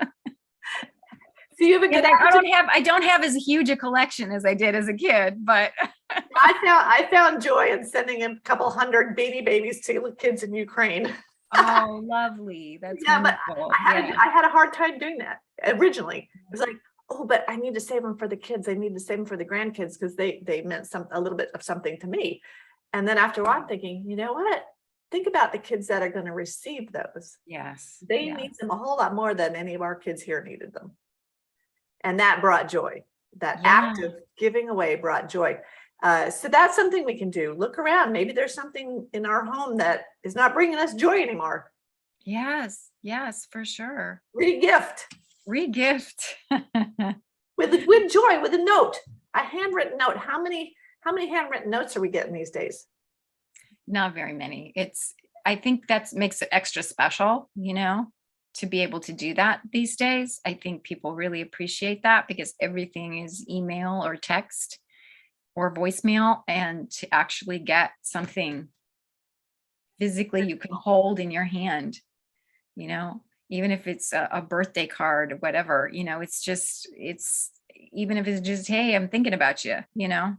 So you have a good I don't have as huge a collection as I did as a kid, but I found joy in sending a couple hundred Beanie Babies to kids in Ukraine. oh, lovely. That's Yeah, but wonderful. I had a hard time doing that originally. It was like, oh, but I need to save them for the kids. I need to save them for the grandkids, because they meant a little bit of something to me. And then after a while, I'm thinking, you know what? Think about the kids that are going to receive those. Yes. They yes. need them a whole lot more than any of our kids here needed them. And that brought joy. That act of giving away brought joy. So that's something we can do. Look around. Maybe there's something in our home that is not bringing us joy anymore. Yes, yes, for sure. Re-gift. Re-gift. with joy, with a note, a handwritten note. How many handwritten notes are we getting these days? Not very many. I think that makes it extra special, you know, to be able to do that these days. I think people really appreciate that, because everything is email or text or voicemail, and to actually get something physically you can hold in your hand, you know, even if it's a birthday card or whatever, you know, even if it's just, hey, I'm thinking about you, you know.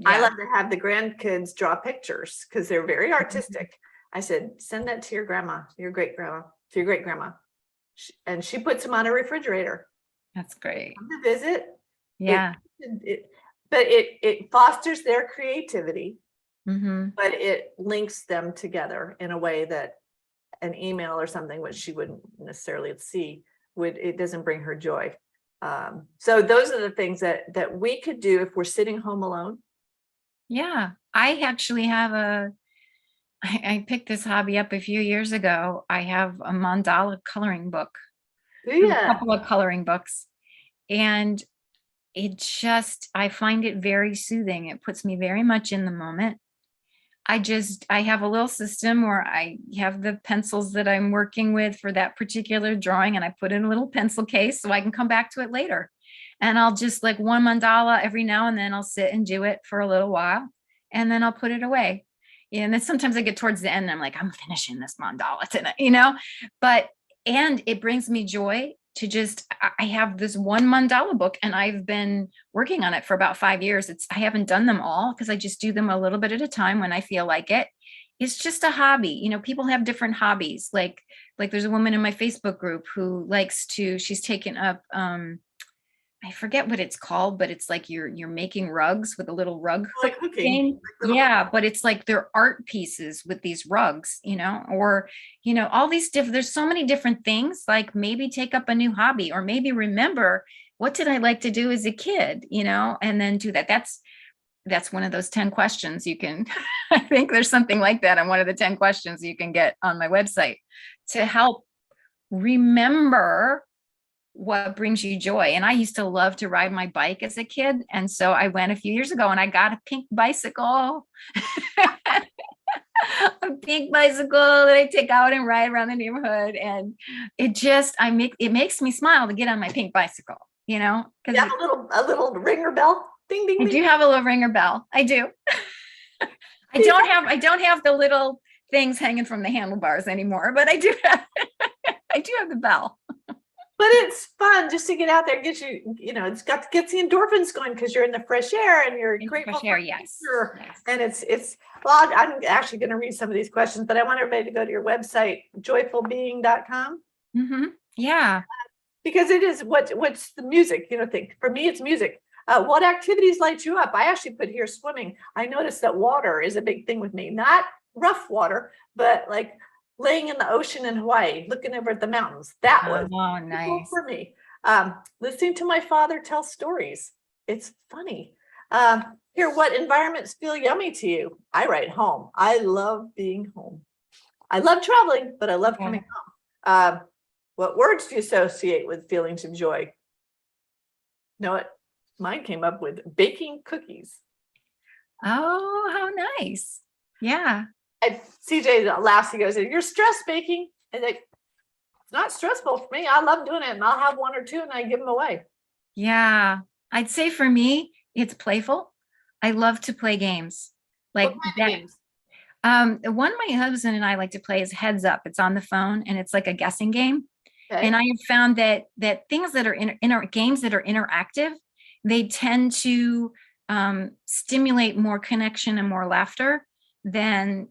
I love to have the grandkids draw pictures, because they're very artistic. I said, send that to your grandma, your great grandma, to your great grandma. And she puts them on a refrigerator. That's great. Come to visit. Yeah. But it fosters their creativity, Mm-hmm. but it links them together in a way that an email or something, which she wouldn't necessarily see, it doesn't bring her joy. So those are the things that we could do if we're sitting home alone. Yeah. I actually have I picked this hobby up a few years ago. I have a mandala coloring book. A couple of coloring books. And I find it very soothing. It puts me very much in the moment. I have a little system where I have the pencils that I'm working with for that particular drawing, and I put in a little pencil case so I can come back to it later. And I'll just like one mandala every now and then I'll sit and do it for a little while, and then I'll put it away. And then sometimes I get towards the end and I'm like, I'm finishing this mandala tonight, you know, and it brings me joy to I have this one mandala book, and I've been working on it for about 5 years. I haven't done them all, because I just do them a little bit at a time when I feel like it. It's just a hobby. You know, people have different hobbies. Like there's a woman in my Facebook group who she's taken up, I forget what it's called, but it's like you're making rugs with a little rug Like cooking. Yeah, but it's like they're art pieces with these rugs, you know, or, you know, all these there's so many different things. Like maybe take up a new hobby, or maybe remember, what did I like to do as a kid, you know, and then do that. That's one of those 10 questions you can, I think there's something like that on one of the 10 questions you can get on my website to help remember what brings you joy. And I used to love to ride my bike as a kid. And so I went a few years ago and I got a pink bicycle. a pink bicycle that I take out and ride around the neighborhood. And it makes me smile to get on my pink bicycle, you know, You because have a little ringer bell. Ding, ding, I ding. do have a little ringer bell. I do. I don't have the little things hanging from the handlebars anymore, but I do have the bell. But it's fun just to get out there, gets you, gets the endorphins going because you're in the fresh air and you're grateful Fresh air, for yes. nature. Yes. And well, I'm actually going to read some of these questions, but I want everybody to go to your website, joyfulbeing.com. Mm-hmm. Yeah. Because it is what's the music, for me, it's music. What activities light you up? I actually put here swimming. I noticed that water is a big thing with me, not rough water, but like laying in the ocean in Hawaii, looking over at the mountains. That was nice for me. Listening to my father tell stories. It's funny. Here, what environments feel yummy to you? I write home. I love being home. I love traveling, but I love coming home. What words do you associate with feelings of joy? Know it? Mine came up with baking cookies. Oh, how nice. Yeah. And CJ laughs. He goes, "You're stressed baking." And it's not stressful for me. I love doing it, and I'll have one or two, and I give them away. Yeah. I'd say for me, it's playful. I love to play games like What kind that. of games? The one my husband and I like to play is Heads Up. It's on the phone and it's like a guessing game. Okay. And I have found that things that are in games that are interactive, they tend to stimulate more connection and more laughter than,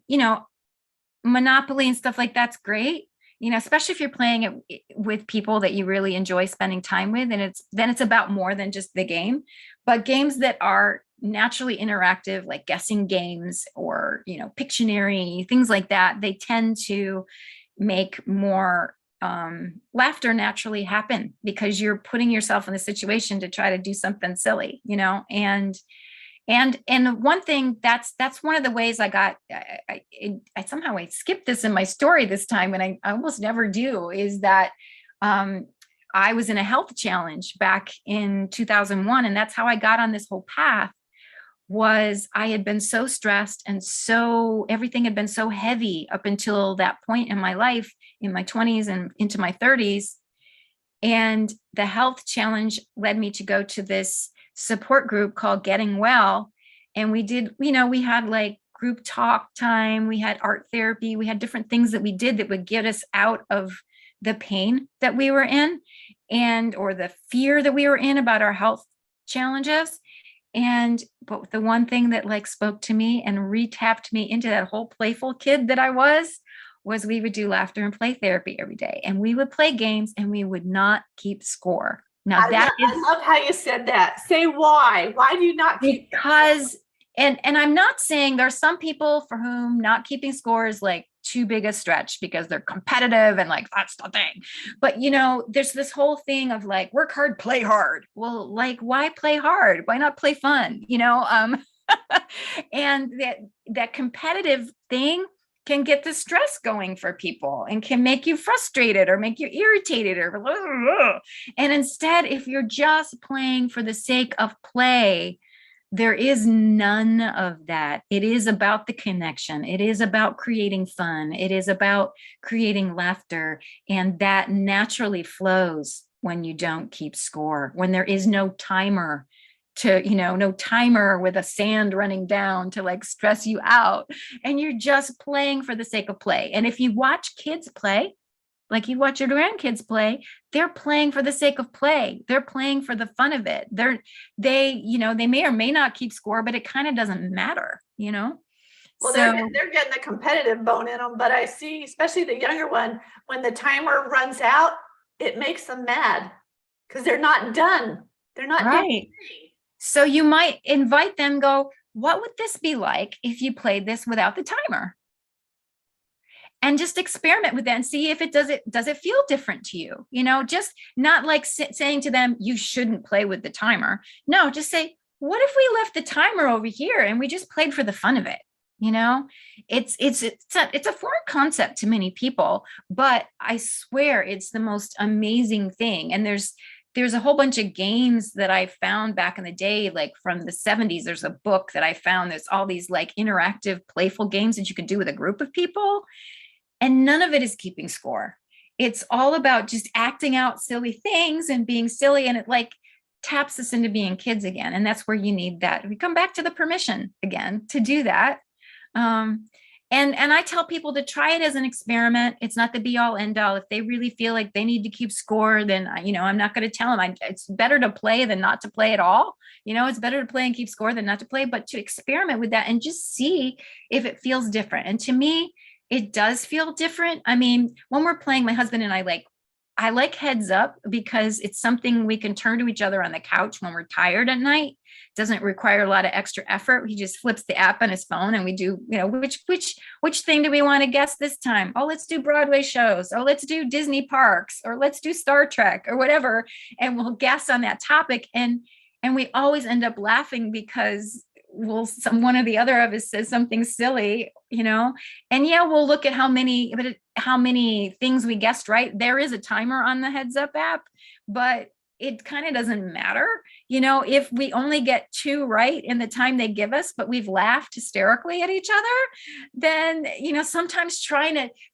Monopoly and stuff like that's great, especially if you're playing it with people that you really enjoy spending time with. And it's about more than just the game. But games that are naturally interactive, like guessing games or, Pictionary, things like that, they tend to make more laughter naturally happen because you're putting yourself in a situation to try to do something silly, and one thing that's one of the ways I somehow I skipped this in my story this time, and I almost never do, is that I was in a health challenge back in 2001, and that's how I got on this whole path. Was I had been so stressed and everything had been so heavy up until that point in my life, in my 20s and into my 30s. And the health challenge led me to go to this support group called Getting Well. And we did, we had like group talk time, we had art therapy, we had different things that we did that would get us out of the pain that we were in or the fear that we were in about our health challenges. But the one thing that like spoke to me and re-tapped me into that whole playful kid that I was we would do laughter and play therapy every day. And we would play games and we would not keep score. Now I love how you said that. Say why. Why do you not keep? Because, and I'm not saying there's some people for whom not keeping score is like too big a stretch because they're competitive and like, that's the thing. But, there's this whole thing of like, work hard, play hard. Well, like, why play hard? Why not play fun? And that competitive thing can get the stress going for people and can make you frustrated or make you irritated or blah, blah, blah. And instead, if you're just playing for the sake of play, there is none of that. It is about the connection. It is about creating fun. It is about creating laughter. And that naturally flows when you don't keep score, when there is no timer no timer with a sand running down to like stress you out. And you're just playing for the sake of play. And if you watch kids play, like you watch your grandkids play, they're playing for the sake of play. They're playing for the fun of it. They may or may not keep score, but it kind of doesn't matter, Well, so they're getting the competitive bone in them, but I see, especially the younger one, when the timer runs out, it makes them mad because they're not done. They're not right. done. So you might invite them, go, what would this be like if you played this without the timer? And just experiment with that and see if does it feel different to you? Just not like saying to them, you shouldn't play with the timer. No, just say, what if we left the timer over here and we just played for the fun of it? It's a foreign concept to many people, but I swear it's the most amazing thing. And there's there's a whole bunch of games that I found back in the day, like from the 70s. There's a book that I found. There's all these like interactive, playful games that you can do with a group of people. And none of it is keeping score. It's all about just acting out silly things and being silly. And it like taps us into being kids again. And that's where you need that. We come back to the permission again to do that. And I tell people to try it as an experiment. It's not the be all end all. If they really feel like they need to keep score, then, I'm not going to tell them. It's better to play than not to play at all. It's better to play and keep score than not to play, but to experiment with that and just see if it feels different. And to me, it does feel different. I mean, when we're playing, my husband and I like heads up because it's something we can turn to each other on the couch when we're tired at night. It doesn't require a lot of extra effort. He just flips the app on his phone and we do, which thing do we want to guess this time? Oh, let's do Broadway shows. Oh, let's do Disney parks, or let's do Star Trek or whatever. And we'll guess on that topic. And we always end up laughing because one or the other of us says something silly, and we'll look at how many things we guessed right. There is a timer on the Heads Up app, but it kind of doesn't matter, if we only get 2 right in the time they give us, but we've laughed hysterically at each other, then, sometimes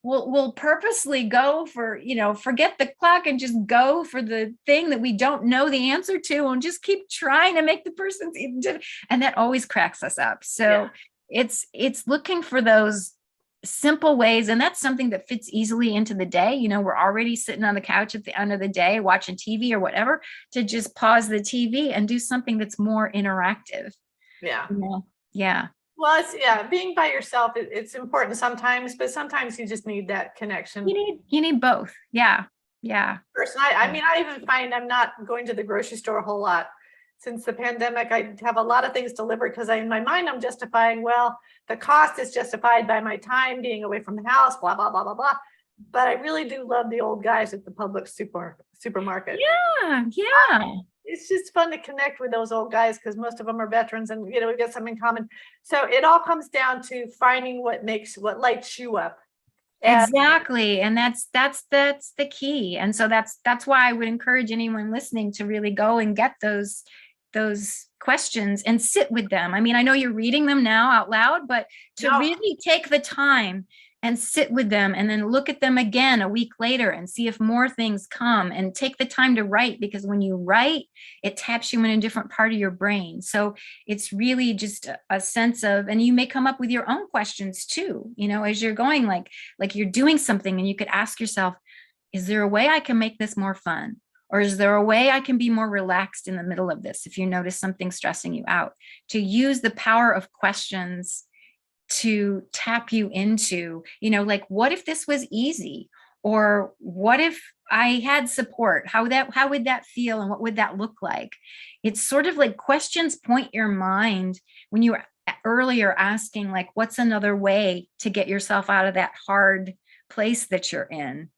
we'll purposely go for, forget the clock and just go for the thing that we don't know the answer to and just keep trying to make the person, and that always cracks us up. So it's looking for those simple ways. And that's something that fits easily into the day. We're already sitting on the couch at the end of the day, watching TV or whatever, to just pause the TV and do something that's more interactive. Yeah. Yeah. Well, it's being by yourself, it's important sometimes, but sometimes you just need that connection. You need both. Yeah. Yeah. Personally, I even find I'm not going to the grocery store a whole lot. Since the pandemic, I have a lot of things delivered because in my mind, I'm justifying, well, the cost is justified by my time being away from the house, blah, blah, blah, blah, blah. But I really do love the old guys at the Publix supermarket. Yeah. Yeah. It's just fun to connect with those old guys because most of them are veterans and, we got something in common. So it all comes down to finding what lights you up. Exactly. And that's the key. And so that's why I would encourage anyone listening to really go and get those questions and sit with them. I mean, I know you're reading them now out loud, but to really take the time and sit with them and then look at them again a week later and see if more things come, and take the time to write, because when you write, it taps you in a different part of your brain. So it's really just a sense of, and you may come up with your own questions too, as you're going, like you're doing something and you could ask yourself, is there a way I can make this more fun? Or is there a way I can be more relaxed in the middle of this? If you notice something stressing you out, to use the power of questions to tap you into, like, what if this was easy? Or what if I had support? How would that feel? And what would that look like? It's sort of like questions point your mind, when you were earlier asking, like, what's another way to get yourself out of that hard place that you're in?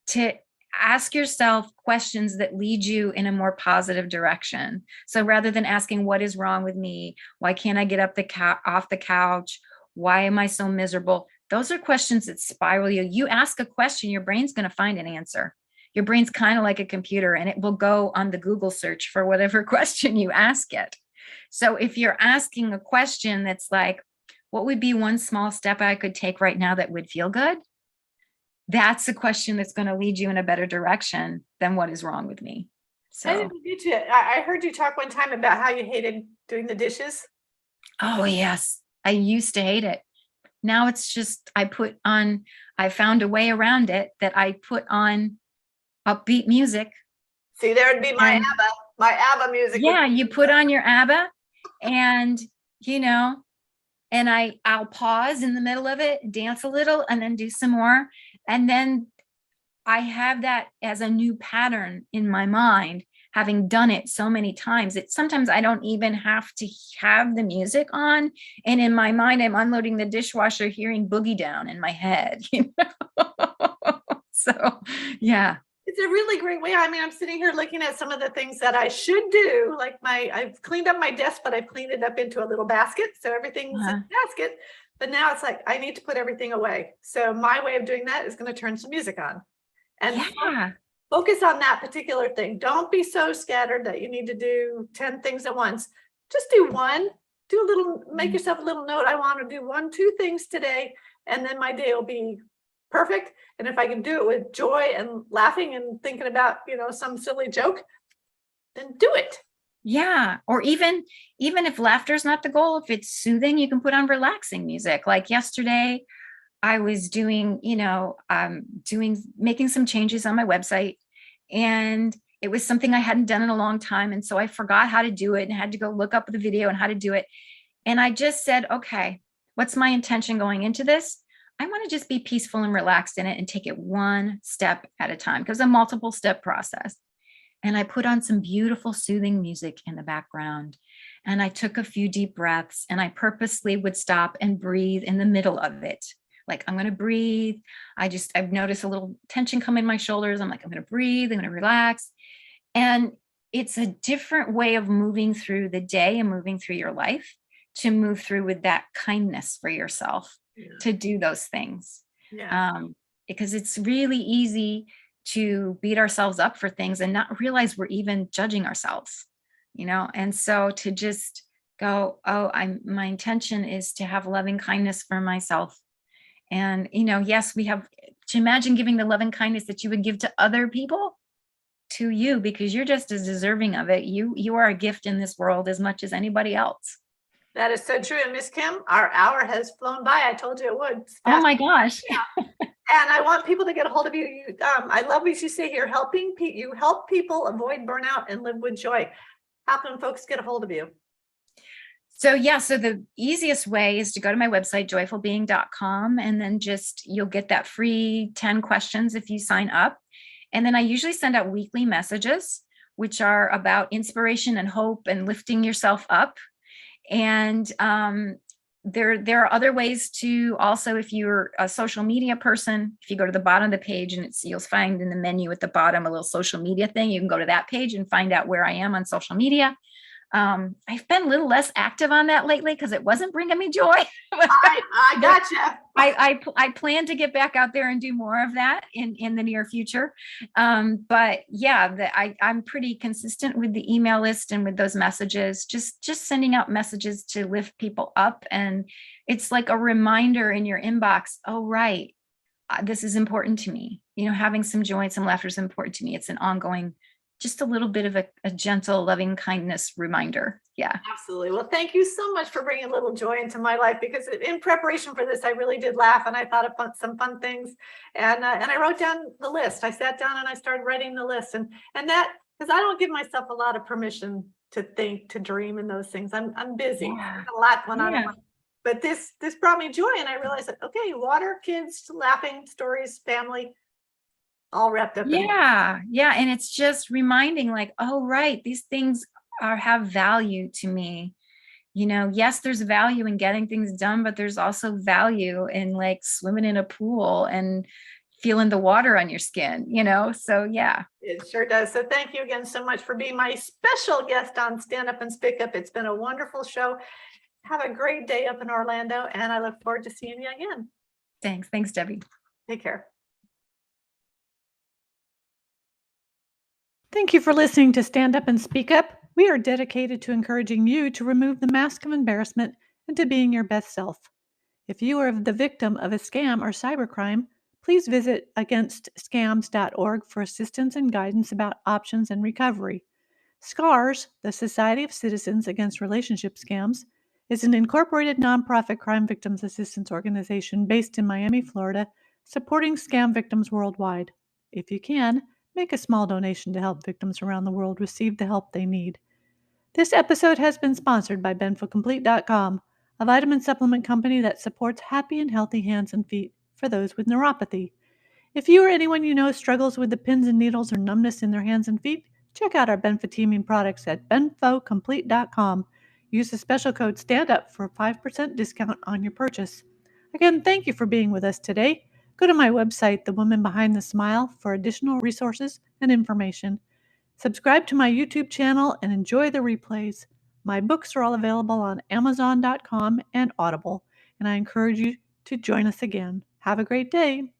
To ask yourself questions that lead you in a more positive direction. So rather than asking, what is wrong with me? Why can't I get up off the couch? Why am I so miserable? Those are questions that spiral you. You ask a question, your brain's going to find an answer. Your brain's kind of like a computer, and it will go on the Google search for whatever question you ask it. So if you're asking a question that's like, what would be one small step I could take right now that would feel good? That's a question that's going to lead you in a better direction than what is wrong with me. So I heard you talk one time about how you hated doing the dishes. Oh, yes. I used to hate it. Now it's just, I found a way around it, that I put on upbeat music. See, there would be my ABBA music. Yeah, you put on your ABBA and, and I'll pause in the middle of it, dance a little, and then do some more. And then I have that as a new pattern in my mind, having done it so many times. Sometimes I don't even have to have the music on. And in my mind, I'm unloading the dishwasher, hearing Boogie Down in my head. So, yeah. It's a really great way. I mean, I'm sitting here looking at some of the things that I should do. Like I've cleaned up my desk, but I've cleaned it up into a little basket. So everything's in the basket. But now it's like, I need to put everything away. So my way of doing that is going to turn some music on. And Focus on that particular thing. Don't be so scattered that you need to do 10 things at once. Just do one. Do a little, make yourself a little note. I want to do 1, 2 things today, and then my day will be perfect. And if I can do it with joy and laughing and thinking about, some silly joke, then do it. Yeah. Or even if laughter is not the goal, if it's soothing, you can put on relaxing music. Like yesterday, I was doing, making some changes on my website, and it was something I hadn't done in a long time. And so I forgot how to do it and had to go look up the video and how to do it. And I just said, okay, what's my intention going into this? I want to just be peaceful and relaxed in it and take it one step at a time, because it's a multiple step process. And I put on some beautiful soothing music in the background. And I took a few deep breaths, and I purposely would stop and breathe in the middle of it. Like, I'm going to breathe. I've noticed a little tension come in my shoulders. I'm like, I'm going to breathe. I'm going to relax. And it's a different way of moving through the day and moving through your life, to move through with that kindness for yourself, to do those things. Because it's really easy to beat ourselves up for things and not realize we're even judging ourselves, and so to just go, my intention is to have loving kindness for myself. And, yes, we have to imagine giving the loving kindness that you would give to other people to you, because you're just as deserving of it. You are a gift in this world as much as anybody else. That is so true. And Miss Kim, our hour has flown by. I told you it would. Oh my gosh. And I want people to get a hold of you. I love what you say here, you help people avoid burnout and live with joy. How can folks get a hold of you? So the easiest way is to go to my website, joyfulbeing.com, and then you'll get that free 10 questions if you sign up. And then I usually send out weekly messages, which are about inspiration and hope and lifting yourself up. And there are other ways to also, if you're a social media person, if you go to the bottom of the page, and you'll find in the menu at the bottom a little social media thing. You can go to that page and find out where I am on social media. I've been a little less active on that lately because it wasn't bringing me joy. I gotcha. I plan to get back out there and do more of that in the near future. But yeah, I'm pretty consistent with the email list and with those messages, just sending out messages to lift people up. And it's like a reminder in your inbox. Oh, right. This is important to me. Having some joy and some laughter is important to me. It's an ongoing, just a little bit of a gentle, loving kindness reminder. Yeah, absolutely. Well, thank you so much for bringing a little joy into my life, because in preparation for this, I really did laugh, and I thought of some fun things, and I wrote down the list. I sat down and I started writing the list, and that, because I don't give myself a lot of permission to think, to dream, and those things. I'm busy. Yeah. A lot going on. But this brought me joy, and I realized that, okay, water, kids, laughing, stories, family, all wrapped up. Yeah. And it's just reminding, like, oh, right, these things have value to me. Yes, there's value in getting things done, but there's also value in like swimming in a pool and feeling the water on your skin, so yeah. It sure does. So thank you again so much for being my special guest on Stand Up and Speak Up. It's been a wonderful show. Have a great day up in Orlando, and I look forward to seeing you again. Thanks, Debbie. Take care. Thank you for listening to Stand Up and Speak Up. We are dedicated to encouraging you to remove the mask of embarrassment and to being your best self. If you are the victim of a scam or cybercrime, please visit againstscams.org for assistance and guidance about options and recovery. SCARS, the Society of Citizens Against Relationship Scams, is an incorporated nonprofit crime victims assistance organization based in Miami, Florida, supporting scam victims worldwide. If you can, make a small donation to help victims around the world receive the help they need. This episode has been sponsored by BenfoComplete.com, a vitamin supplement company that supports happy and healthy hands and feet for those with neuropathy. If you or anyone you know struggles with the pins and needles or numbness in their hands and feet, check out our benfotiamine products at BenfoComplete.com. Use the special code STANDUP for a 5% discount on your purchase. Again, thank you for being with us today. Go to my website, The Woman Behind the Smile, for additional resources and information. Subscribe to my YouTube channel and enjoy the replays. My books are all available on Amazon.com and Audible, and I encourage you to join us again. Have a great day.